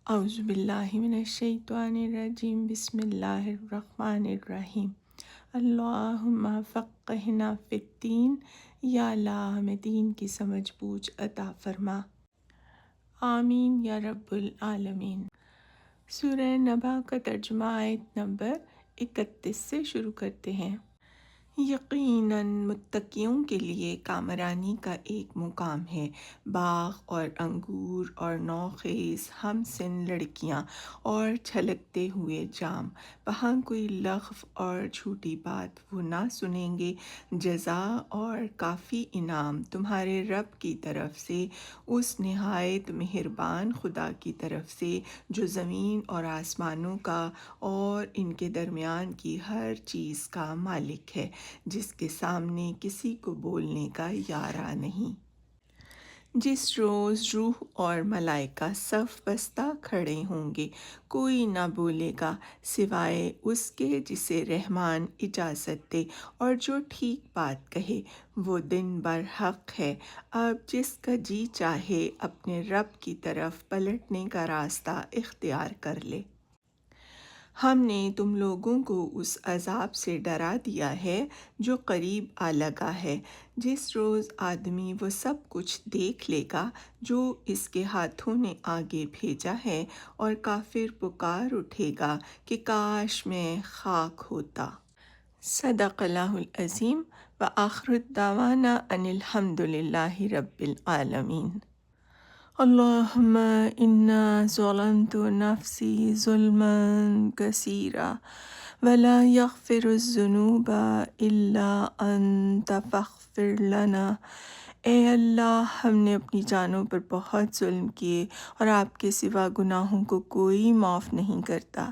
اعوذ باللہ من الشیطان الرجیم، بسم اللہ الرحمن الرحیم۔ اللہم فقہنا فی الدین، یا اللہ ہمیں دین کی سمجھ بوجھ عطا فرما، آمین یا رب العالمین۔ سورہ نبا کا ترجمہ آیت نمبر 31 سے شروع کرتے ہیں۔ یقیناً متقیوں کے لیے کامرانی کا ایک مقام ہے، باغ اور انگور اور نوخیز ہم سن لڑکیاں اور چھلکتے ہوئے جام، وہاں کوئی لغو اور جھوٹی بات وہ نہ سنیں گے۔ جزا اور کافی انعام تمہارے رب کی طرف سے، اس نہایت مہربان خدا کی طرف سے جو زمین اور آسمانوں کا اور ان کے درمیان کی ہر چیز کا مالک ہے، جس کے سامنے کسی کو بولنے کا یارہ نہیں۔ جس روز روح اور ملائکہ صف بستہ کھڑے ہوں گے، کوئی نہ بولے گا سوائے اس کے جسے رحمان اجازت دے اور جو ٹھیک بات کہے۔ وہ دن برحق ہے، اب جس کا جی چاہے اپنے رب کی طرف پلٹنے کا راستہ اختیار کر لے۔ ہم نے تم لوگوں کو اس عذاب سے ڈرا دیا ہے جو قریب آ لگا ہے، جس روز آدمی وہ سب کچھ دیکھ لے گا جو اس کے ہاتھوں نے آگے بھیجا ہے، اور کافر پکار اٹھے گا کہ کاش میں خاک ہوتا۔ صدق اللہ العظیم، وآخر دعوانا ان الحمد للہ رب العالمین۔ اللہم انا ظلمت نفسی ظلما کثیرا ولا یغفر الذنوب الا انت فاغفر لنا۔ اے اللہ، ہم نے اپنی جانوں پر بہت ظلم کیے اور آپ کے سوا گناہوں کو کوئی معاف نہیں کرتا،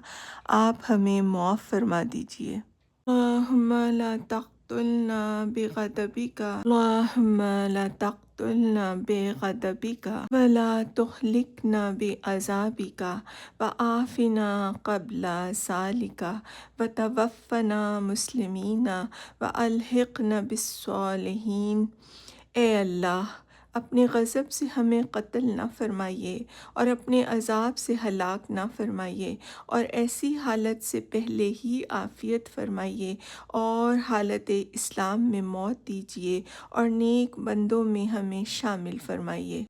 آپ ہمیں معاف فرما دیجیے۔ اللہم لا تقتلنا بغضبک، اللہم لا تقتلنا بغضبک ولا تہلکنا بعذابک وعافنا قبل ذلک وتوفنا مسلمین والحقنا بالصالحین۔ اے اللہ، اپنے غضب سے ہمیں قتل نہ فرمائیے اور اپنے عذاب سے ہلاک نہ فرمائیے، اور ایسی حالت سے پہلے ہی عافیت فرمائیے اور حالت اسلام میں موت دیجیے، اور نیک بندوں میں ہمیں شامل فرمائیے۔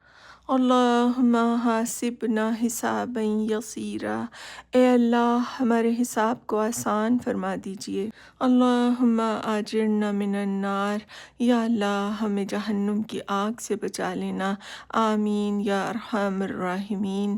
اللہم حاسبنا حسابا یسیرا، اے اللہ ہمارے حساب کو آسان فرما دیجیے۔ اللہم اجرنا من النار، یا اللہ ہمیں جہنم کی آگ سے بچا لینا، آمین یا ارحم الراحمین۔